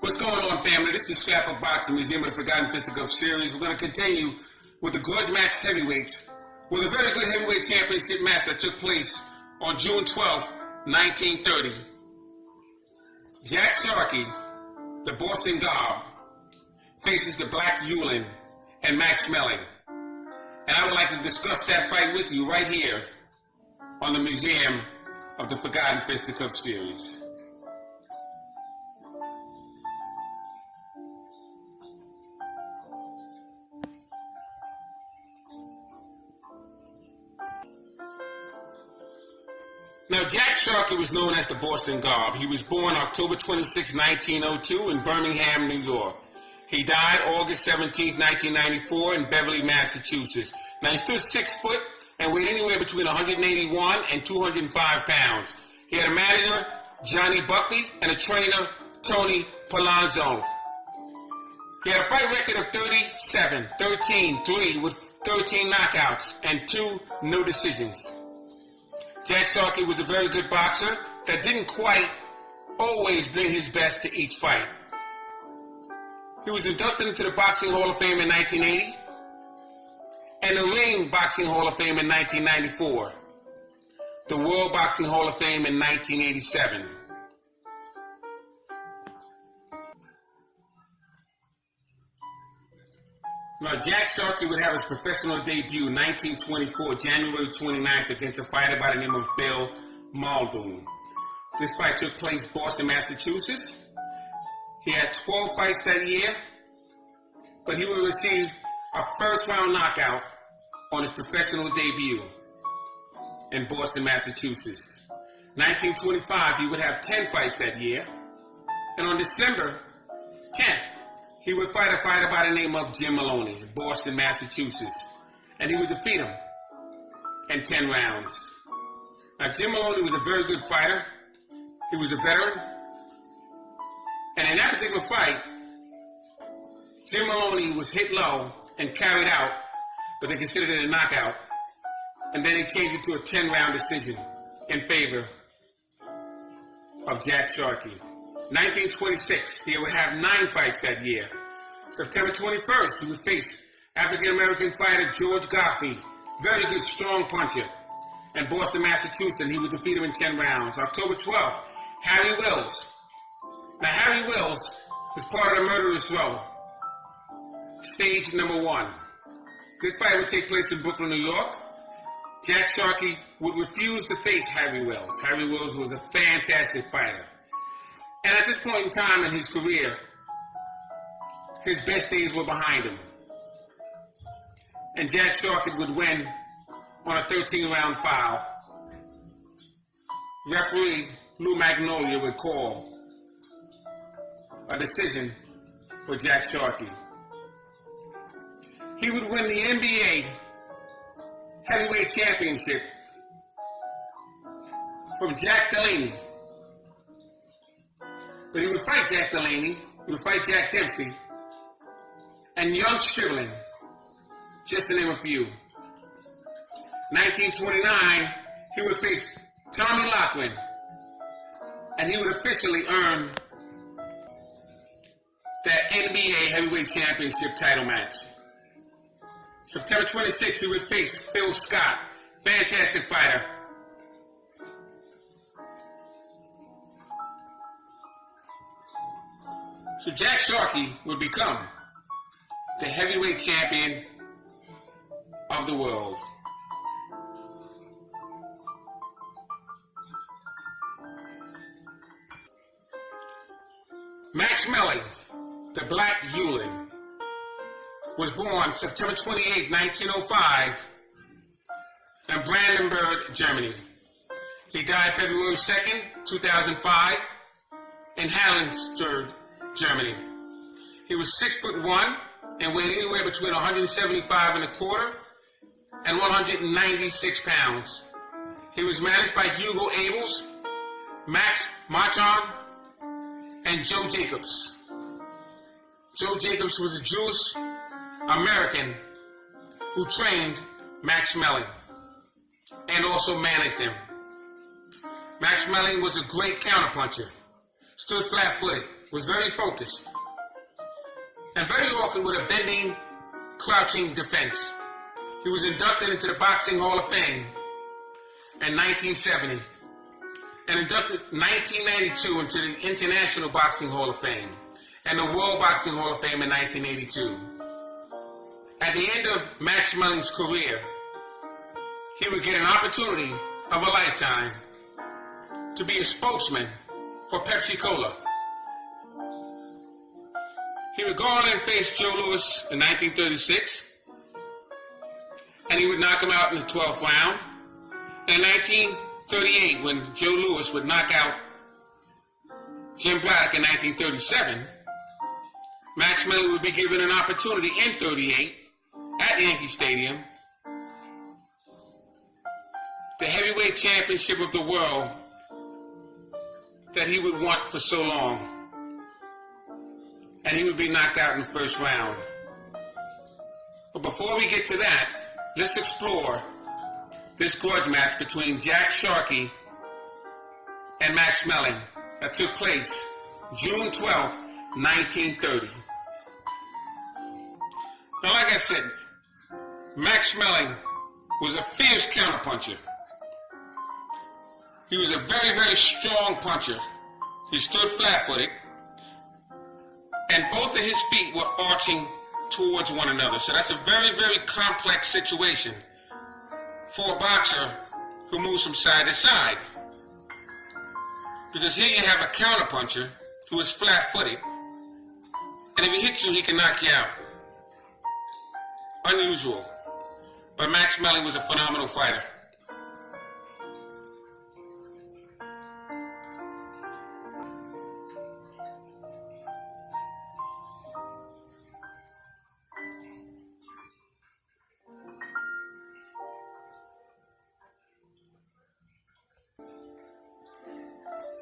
What's going on, family? This is Scrapbook Boxing, Museum of the Forgotten Fisticuffs series. We're going to continue with the grudge match heavyweights with a very good heavyweight championship match that took place on June 12th, 1930. Jack Sharkey, the Boston Gob, faces the Black Hewlin and Max Melling. And I would like to discuss that fight with you right here on the Museum of the Forgotten Fisticuffs series. Now, Jack Sharkey was known as the Boston Gob. He was born October 26, 1902 in Birmingham, New York. He died August 17, 1994 in Beverly, Massachusetts. Now, he stood 6 foot and weighed anywhere between 181 and 205 pounds. He had a manager, Johnny Buckley, and a trainer, Tony Palazzo. He had a fight record of 37, 13, 3 with 13 knockouts and 2 no decisions. Jack Sharkey was a very good boxer that didn't quite always bring his best to each fight. He was inducted into the Boxing Hall of Fame in 1980 and the Ring Boxing Hall of Fame in 1994, the World Boxing Hall of Fame in 1987. Now, Jack Sharkey would have his professional debut 1924, January 29th, against a fighter by the name of Bill Muldoon. This fight took place in Boston, Massachusetts. He had 12 fights that year, but he would receive a first-round knockout on his professional debut in Boston, Massachusetts. 1925, he would have 10 fights that year, and on December 10th, he would fight a fighter by the name of Jim Maloney in Boston, Massachusetts, and he would defeat him in 10 rounds. Now, Jim Maloney was a very good fighter. He was a veteran. And in that particular fight, Jim Maloney was hit low and carried out, but they considered it a knockout. And then they changed it to a 10-round decision in favor of Jack Sharkey. 1926, he would have 9 fights that year. September 21st, he would face African-American fighter George Goffey, very good strong puncher, in Boston, Massachusetts, and he would defeat him in 10 rounds. October 12th, Harry Wills. Now, Harry Wills was part of the Murderous Row, stage number 1. This fight would take place in Brooklyn, New York. Jack Sharkey would refuse to face Harry Wills. Harry Wills was a fantastic fighter. And at this point in time in his career, his best days were behind him. And Jack Sharkey would win on a 13-round foul. Referee Lou Magnolia would call a decision for Jack Sharkey. He would win the NBA Heavyweight Championship from Jack Delaney. But he would fight Jack Delaney, he would fight Jack Dempsey, and Young Strickland, just to name a few. 1929, he would face Tommy Loughran, and he would officially earn that NBA Heavyweight Championship title match. September 26th, he would face Phil Scott, fantastic fighter. So Jack Sharkey would become the heavyweight champion of the world. Max Melling, the Black Hewlin, was born September 28, 1905 in Brandenburg, Germany. He died February 2nd, 2005 in Hallenstadt, Germany. He was 6'1" and weighed anywhere between 175 and a quarter and 196 pounds. He was managed by Hugo Abels, Max Marchand, and Joe Jacobs. Joe Jacobs was a Jewish American who trained Max Melling and also managed him. Max Melling was a great counterpuncher. stood flat-footed, was very focused, and very often with a bending, crouching defense. He was inducted into the Boxing Hall of Fame in 1970 and inducted 1992 into the International Boxing Hall of Fame and the World Boxing Hall of Fame in 1982. At the end of Max Schmeling's career, he would get an opportunity of a lifetime to be a spokesman for Pepsi Cola. He would go on and face Joe Louis in 1936, and he would knock him out in the 12th round. And in 1938, when Joe Louis would knock out Jim Braddock in 1937, Max Schmeling would be given an opportunity in 38 at Yankee Stadium, the heavyweight championship of the world that he would want for so long. And he would be knocked out in the first round. But before we get to that, let's explore this grudge match between Jack Sharkey and Max Schmeling that took place June 12th, 1930. Now, like I said, Max Schmeling was a fierce counterpuncher. He was a very, very strong puncher. He stood flat-footed, and both of his feet were arching towards one another. So that's a very, very complex situation for a boxer who moves from side to side. Because here you have a counterpuncher who is flat-footed, and if he hits you, he can knock you out. Unusual. But Max Schmeling was a phenomenal fighter.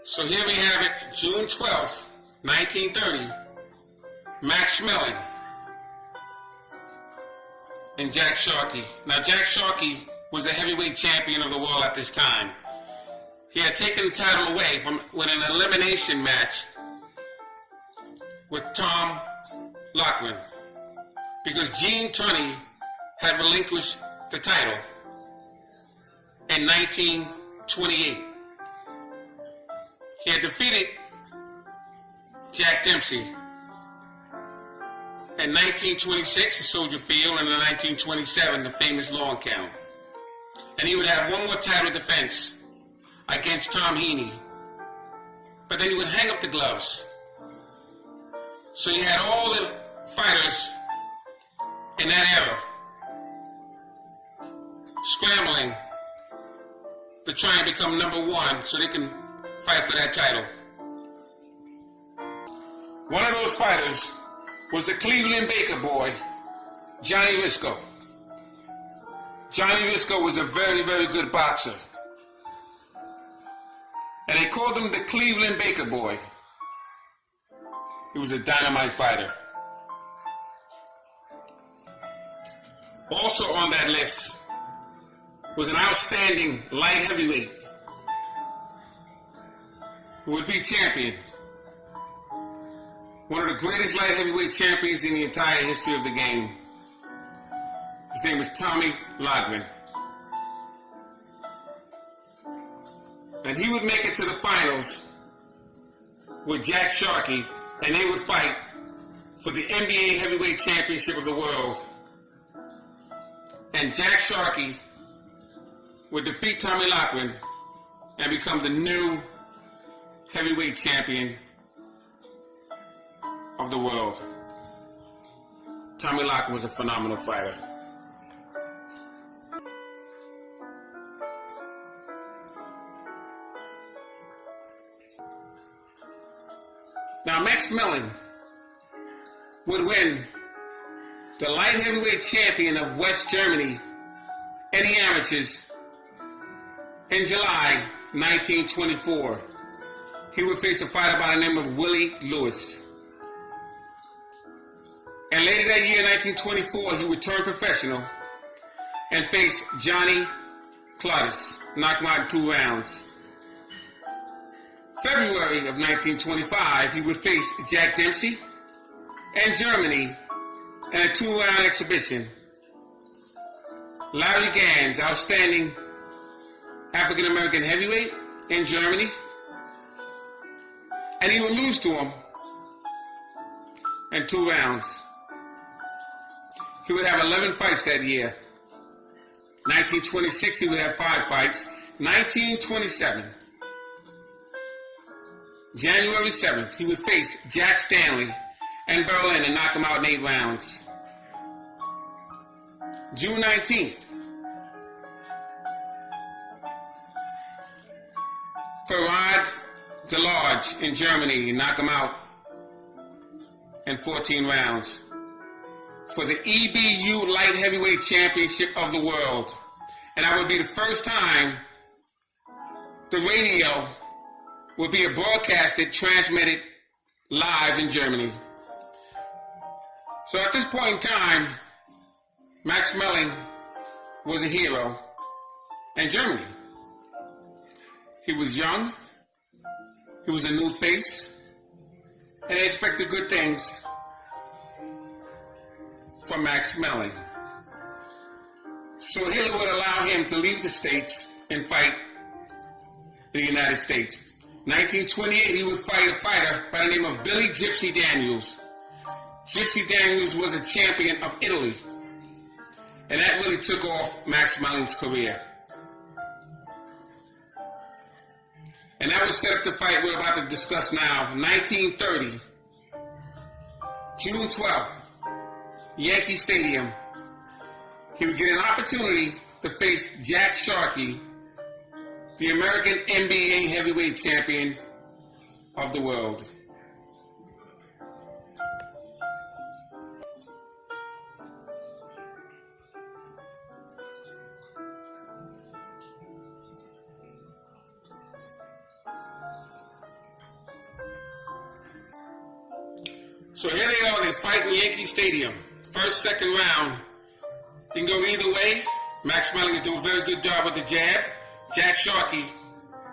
So here we have it, June 12th, 1930, Max Schmeling and Jack Sharkey. Now, Jack Sharkey was the heavyweight champion of the world at this time. He had taken the title away with an elimination match with Tom Loughlin because Gene Tunney had relinquished the title in 1928. He had defeated Jack Dempsey in 1926 at Soldier Field, and in 1927 the famous long count. And he would have one more title defense against Tom Heaney, but then he would hang up the gloves. So you had all the fighters in that era scrambling to try and become number one so they can fight for that title. One of those fighters was the Cleveland Baker boy, Johnny Risco. Johnny Risco was a very, very good boxer. And they called him the Cleveland Baker boy. He was a dynamite fighter. Also on that list was an outstanding light heavyweight who would be champion. One of the greatest light heavyweight champions in the entire history of the game. His name was Tommy Loughlin. And he would make it to the finals with Jack Sharkey, and they would fight for the NBA heavyweight championship of the world. And Jack Sharkey would defeat Tommy Loughlin and become the new heavyweight champion of the world. Tommy Loughlin was a phenomenal fighter. Now, Max Schmeling would win the light heavyweight champion of West Germany in the amateurs in July 1924. He would face a fighter by the name of Willie Lewis. And later that year, 1924, he would turn professional and face Johnny Clotis, knock him out in 2 rounds. February of 1925, he would face Jack Dempsey in Germany in a 2-round exhibition. Larry Gans, outstanding African-American heavyweight in Germany, and he would lose to him in 2 rounds. He would have 11 fights that year. 1926, he would have 5 fights. 1927, January 7th, he would face Jack Stanley in Berlin and knock him out in 8 rounds. June 19th, Farad Delarge in Germany and knock him out in 14 rounds for the EBU Light Heavyweight Championship of the world. And that would be the first time the radio would be broadcasted, transmitted live in Germany. So at this point in time, Max Melling was a hero in Germany. He was young, he was a new face, and they expected good things from Max Melling. So Hitler would allow him to leave the States and fight in the United States. 1928, he would fight a fighter by the name of Billy Gypsy Daniels. Gypsy Daniels was a champion of Italy, and that really took off Max Melling's career. And that would set up the fight we're about to discuss now. 1930, June 12th, Yankee Stadium. He would get an opportunity to face Jack Sharkey, the American NBA heavyweight champion of the world. So here they are, they fight in Yankee Stadium. First, second round. You can go either way. Max Melling is doing a very good job with the jab. Jack Sharkey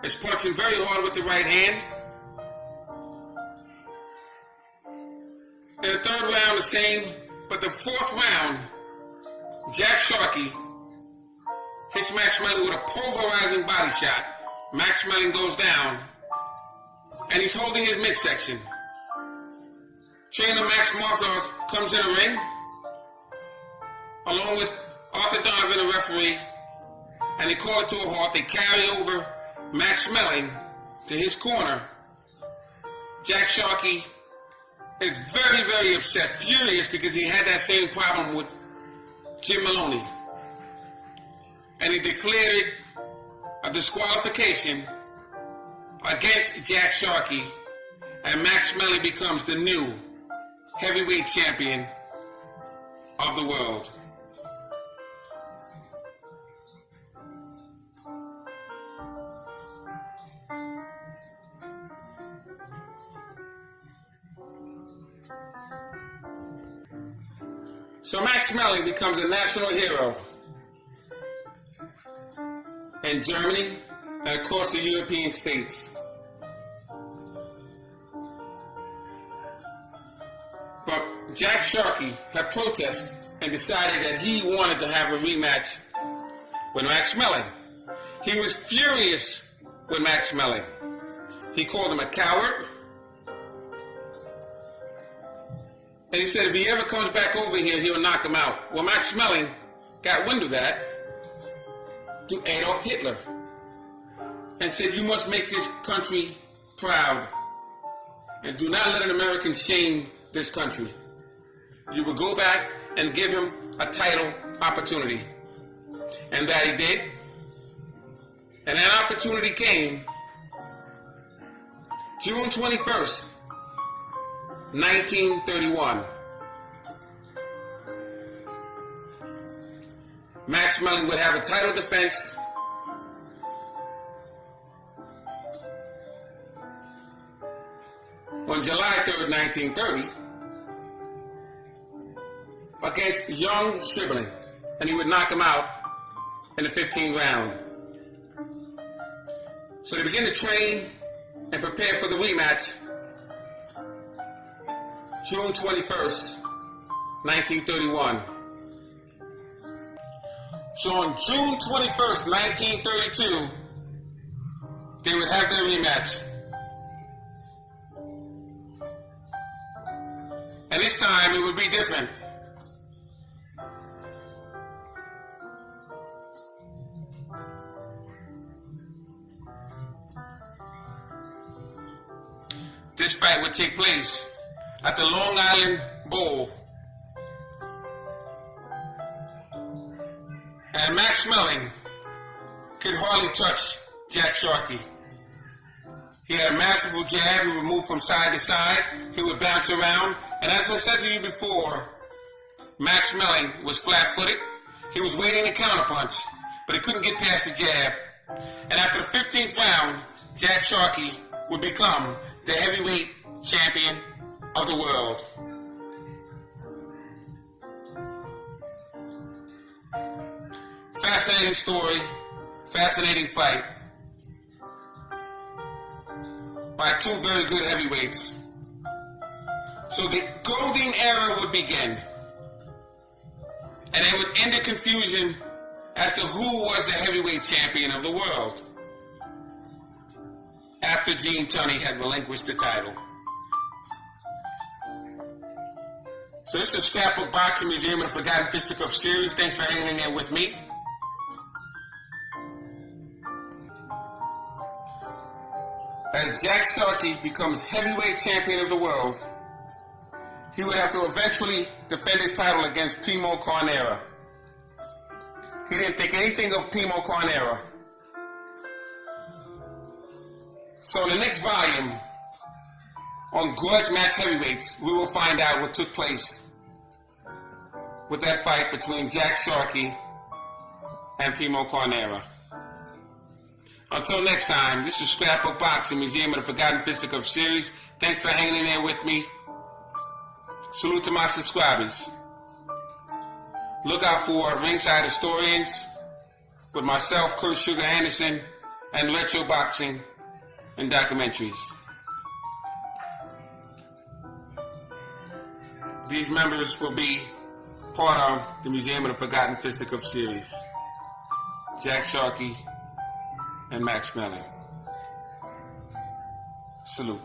is punching very hard with the right hand. In the third round, the same. But the fourth round, Jack Sharkey hits Max Melling with a pulverizing body shot. Max Melling goes down, and he's holding his midsection. Trainer Max Martha comes in the ring, along with Arthur Donovan, the referee, and they call it to a halt. They carry over Max Melling to his corner. Jack Sharkey is very, very upset, furious, because he had that same problem with Jim Maloney. And he declared a disqualification against Jack Sharkey, and Max Melling becomes the new heavyweight champion of the world. So Max Melling becomes a national hero in Germany and across the European states. But Jack Sharkey had protested and decided that he wanted to have a rematch with Max Melling. He was furious with Max Melling. He called him a coward. And he said if he ever comes back over here, he'll knock him out. Well, Max Melling got wind of that to Adolf Hitler and said, you must make this country proud and do not let an American shame this country. You will go back and give him a title opportunity. And that he did. And that opportunity came June 21st, 1931. Max Melling would have a title defense on July 3rd, 1930 against young Stribling, and he would knock him out in the 15th round. So they begin to train and prepare for the rematch June 21st, 1931. So on June 21st, 1932, they would have their rematch. And this time it would be different. This fight would take place at the Long Island Bowl. And Max Schmeling could hardly touch Jack Sharkey. He had a masterful jab. He would move from side to side. He would bounce around. And as I said to you before, Max Schmeling was flat-footed. He was waiting to counterpunch, but he couldn't get past the jab. And after the 15th round, Jack Sharkey would become the heavyweight champion of the world. Fascinating story, fascinating fight by two very good heavyweights. So the golden era would begin, and it would end the confusion as to who was the heavyweight champion of the world after Gene Tunney had relinquished the title. So this is Scrapbook Boxing Museum of the Forgotten Fisticuffs series. Thanks for hanging in there with me. As Jack Sharkey becomes heavyweight champion of the world, he would have to eventually defend his title against Primo Carnera. He didn't think anything of Primo Carnera. So in the next volume, on Grudge Match Heavyweights, we will find out what took place with that fight between Jack Sharkey and Primo Carnera. Until next time, this is Scrapbook Boxing Museum of the Forgotten Fisticuffs series. Thanks for hanging in there with me. Salute to my subscribers. Look out for Ringside Historians with myself, Kurt Sugar Anderson, and Retro Boxing and documentaries. These members will be part of the Museum of the Forgotten Fisticuffs series. Jack Sharkey and Max Schmeling. Salute.